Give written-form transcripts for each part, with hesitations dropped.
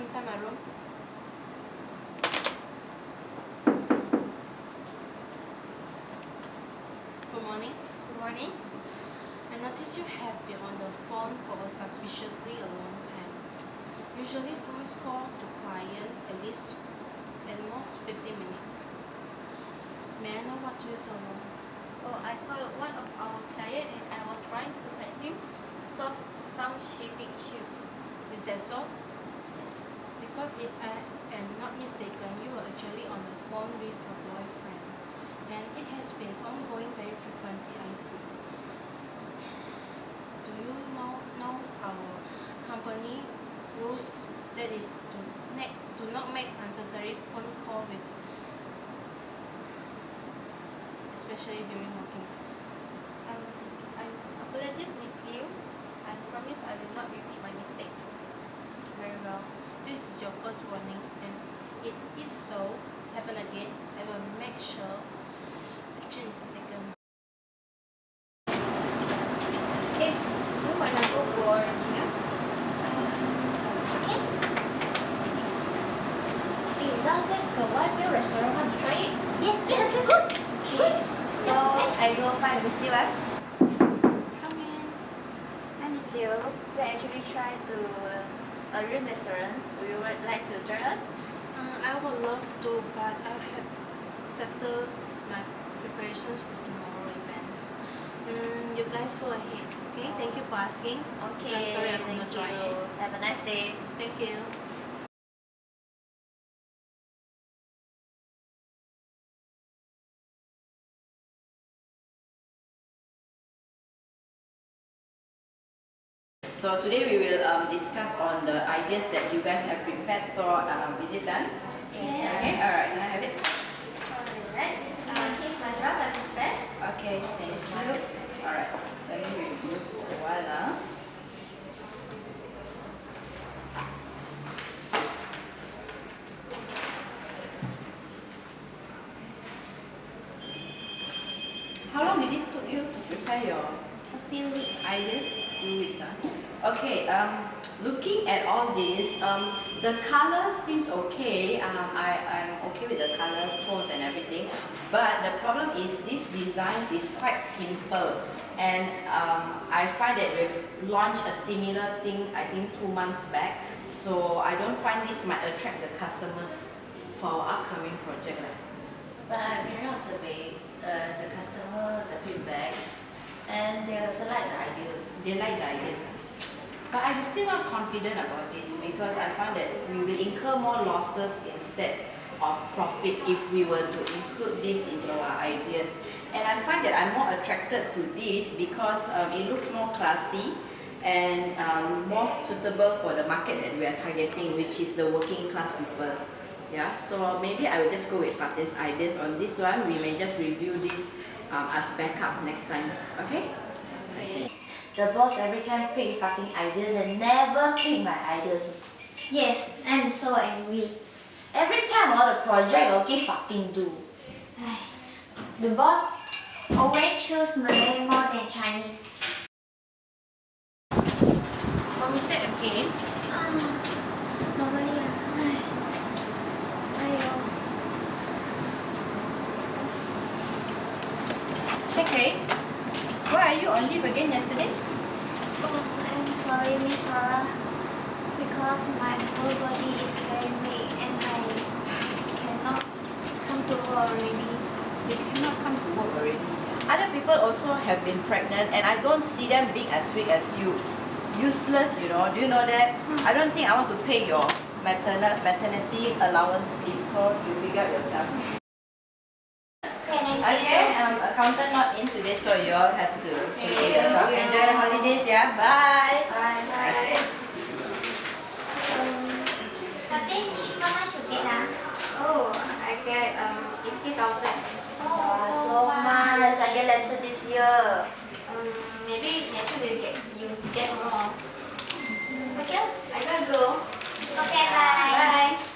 come inside my room. Good morning. Good morning. I notice you have been on the phone for suspiciously a long time. Usually phones call to client at least at most 15 minutes. May I know what took you so long? Oh, I called one of our clients and I was trying to help him solve some shipping issues. Is that so? Yes. Because if I am not mistaken, you were actually on the phone with your boyfriend. And it has been ongoing very frequency, I see. Do you know our company rules that is to not make unnecessary phone call with, especially during working time? I apologize, Miss Liu. I promise I will not repeat my mistake. Very well. This is your first warning, and if it is so happen again, I will make sure action is taken. Hey, you wanna go for dinner? Okay. Hey, does this go one new restaurant? Want to try it? Yes, good. Okay. So I will find Miss Liu. Come in. Hi, Miss Liu. We actually tried to a room restaurant. Would you like to join us? I would love to, but I have settled my preparations for tomorrow events. You guys go ahead, okay? Thank you for asking. Okay. I'm sorry I could thank not join you. Have a nice day. Thank you. So today we will discuss on the ideas that you guys have prepared. So is it done? Yes. Okay. All right. Can I have it? Alright. Here's my draft I prepared. Okay. Thank you. All right. Let me remove for a while. How long did it took you to prepare your A few weeks. ideas? Few weeks, Okay. Looking at all this, the color seems okay. I'm okay with the color tones and everything, but the problem is this design is quite simple, and I find that we've launched a similar thing I think 2 months back, so I don't find this might attract the customers for our upcoming project. But I carry out survey the customer, the feedback, and they also like the ideas. They like the ideas. But I'm still not confident about this because I find that we will incur more losses instead of profit if we were to include this into our ideas. And I find that I'm more attracted to this because it looks more classy and more suitable for the market that we are targeting, which is the working class people. Yeah, so maybe I will just go with Fatih's ideas on this one. We may just review this as backup next time. Okay? Okay. The boss every time pick Fatin ideas and never pick my ideas. Yes, I'm so angry. Every time all the project will give Fatin do. The boss always choose Malay more than Chinese. Omitted again. Normally, Shekhay, why are you on leave again yesterday? I'm sorry, Miss Farah, because my whole body is very weak and I cannot come to work already. They cannot come to work already. Other people also have been pregnant and I don't see them being as weak as you. Useless, you know. Do you know that? I don't think I want to pay your maternity allowance leave, so you figure out yourself. Okay, accountant not in today, so you all have to take care of yourself. Enjoy your holidays, yeah? Bye! Bye. Okay. Fatin, how much you get now? Oh, I get 80,000. So much. I get lesser this year. Maybe next year you get more. It's okay. I gotta go. Okay, bye. Bye.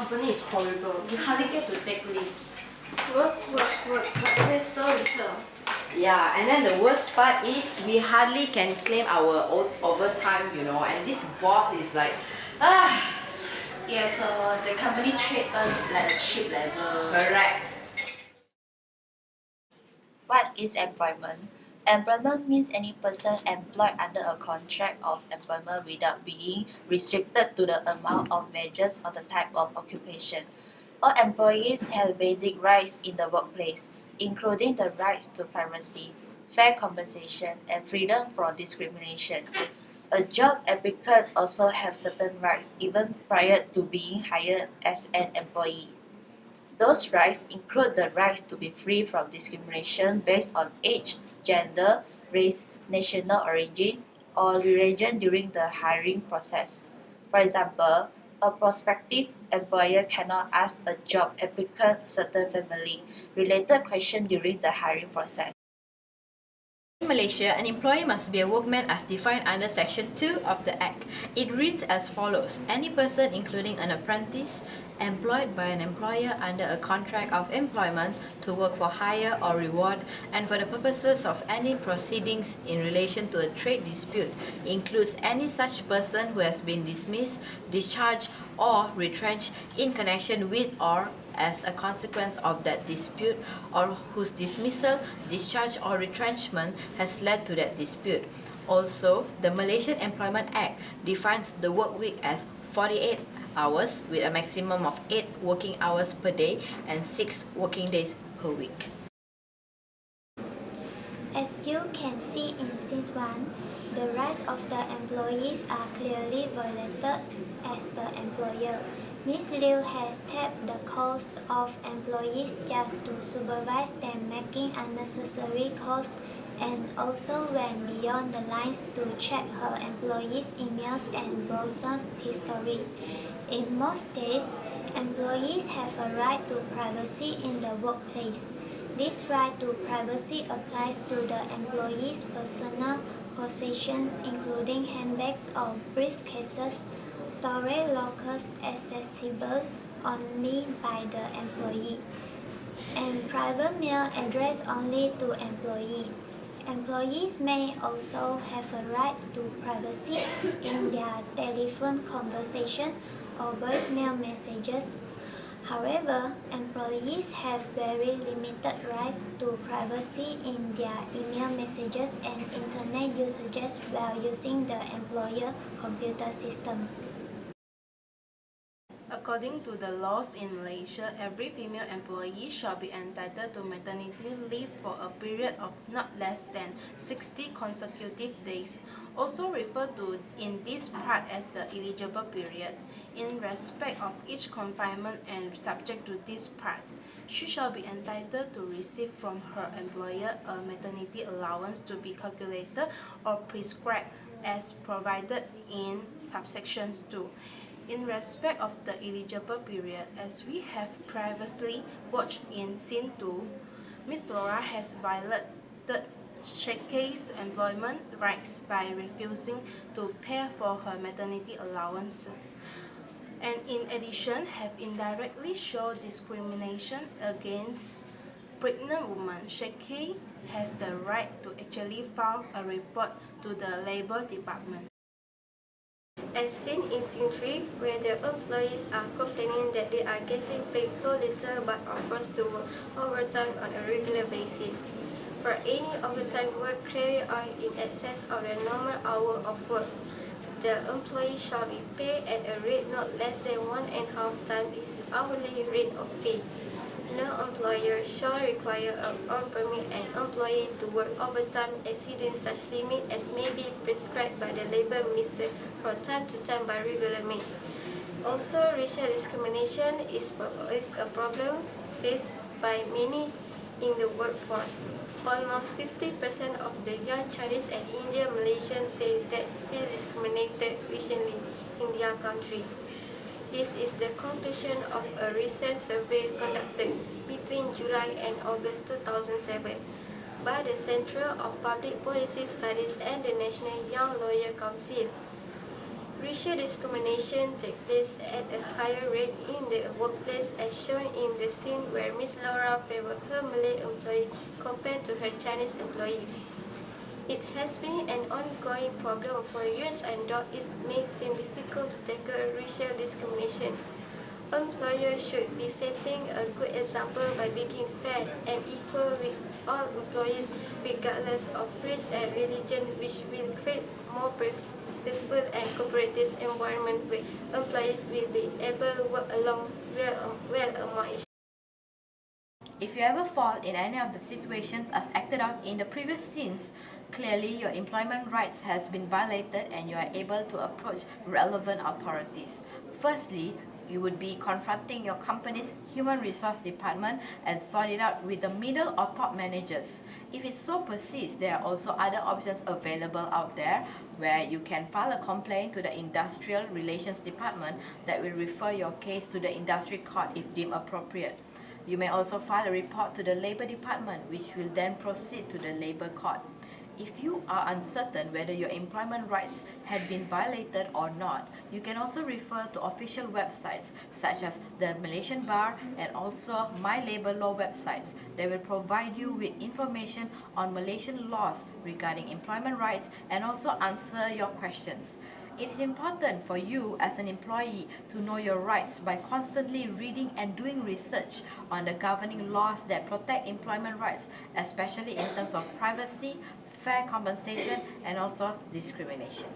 company is horrible. You hardly get to take leave. Work, but pay so little. Yeah, and then the worst part is we hardly can claim our overtime, you know, and this boss is like, Yeah, so the company treat us like a cheap labor. correct. What is employment? Employment means any person employed under a contract of employment without being restricted to the amount of wages or the type of occupation. All employees have basic rights in the workplace, including the rights to privacy, fair compensation, and freedom from discrimination. A job applicant also has certain rights even prior to being hired as an employee. Those rights include the rights to be free from discrimination based on age, gender, race, national origin, or religion during the hiring process. For example, a prospective employer cannot ask a job applicant certain family-related questions during the hiring process. In Malaysia, an employee must be a workman as defined under Section 2 of the Act. It reads as follows: any person, including an apprentice, employed by an employer under a contract of employment to work for hire or reward and for the purposes of any proceedings in relation to a trade dispute, includes any such person who has been dismissed, discharged, or retrenched in connection with or as a consequence of that dispute, or whose dismissal, discharge, or retrenchment has led to that dispute. Also, the Malaysian Employment Act defines the work week as 48 hours with a maximum of 8 working hours per day and 6 working days per week. As you can see in Scene 1, the rights of the employees are clearly violated as the employer. Ms. Liu has tapped the calls of employees just to supervise them making unnecessary calls and also went beyond the lines to check her employees' emails and browsers history. In most cases, employees have a right to privacy in the workplace. This right to privacy applies to the employee's personal possessions including handbags or briefcases, storage lockers accessible only by the employee, and private mail addressed only to employee. Employees may also have a right to privacy in their telephone conversation or voicemail messages. However, employees have very limited rights to privacy in their email messages and internet usages while using the employer computer system. According to the laws in Malaysia, every female employee shall be entitled to maternity leave for a period of not less than 60 consecutive days, also referred to in this part as the eligible period. In respect of each confinement and subject to this part, she shall be entitled to receive from her employer a maternity allowance to be calculated or prescribed as provided in subsections 2. In respect of the eligible period, as we have previously watched in Scene 2, Ms. Laura has violated Shekai's employment rights by refusing to pay for her maternity allowance, and in addition have indirectly shown discrimination against pregnant women. Shekai has the right to actually file a report to the Labour Department. As seen in Scene 3, where the employees are complaining that they are getting paid so little but are forced to work overtime on a regular basis. For any overtime work carried out in excess of the normal hour of work, the employee shall be paid at a rate not less than 1.5 times his hourly rate of pay. No employer shall require or permit an employee to work overtime exceeding such limit as may be prescribed by the Labour Minister from time to time by regular maid. Also, racial discrimination is a problem faced by many in the workforce. Almost 50% of the young Chinese and Indian Malaysians say that feel discriminated recently in their country. This is the conclusion of a recent survey conducted between July and August 2007 by the Centre of Public Policy Studies and the National Young Lawyer Council. Racial discrimination takes place at a higher rate in the workplace as shown in the scene where Miss Laura favored her Malay employee compared to her Chinese employees. It has been an ongoing problem for years and though it may seem difficult to tackle racial discrimination, employers should be setting a good example by being fair and equal with all employees regardless of race and religion, which will create more peaceful and cooperative environment where employees will be able to work along well among each. If you ever fall in any of the situations as acted out in the previous scenes, clearly your employment rights has been violated and you are able to approach relevant authorities. Firstly, you would be confronting your company's human resource department and sort it out with the middle or top managers. If it so persists, there are also other options available out there where you can file a complaint to the Industrial Relations Department that will refer your case to the industry court if deemed appropriate. You may also file a report to the Labour Department, which will then proceed to the Labour Court. If you are uncertain whether your employment rights had been violated or not, you can also refer to official websites such as the Malaysian Bar and also My Labour Law websites. They will provide you with information on Malaysian laws regarding employment rights and also answer your questions. It is important for you as an employee to know your rights by constantly reading and doing research on the governing laws that protect employment rights, especially in terms of privacy, fair compensation, and also discrimination.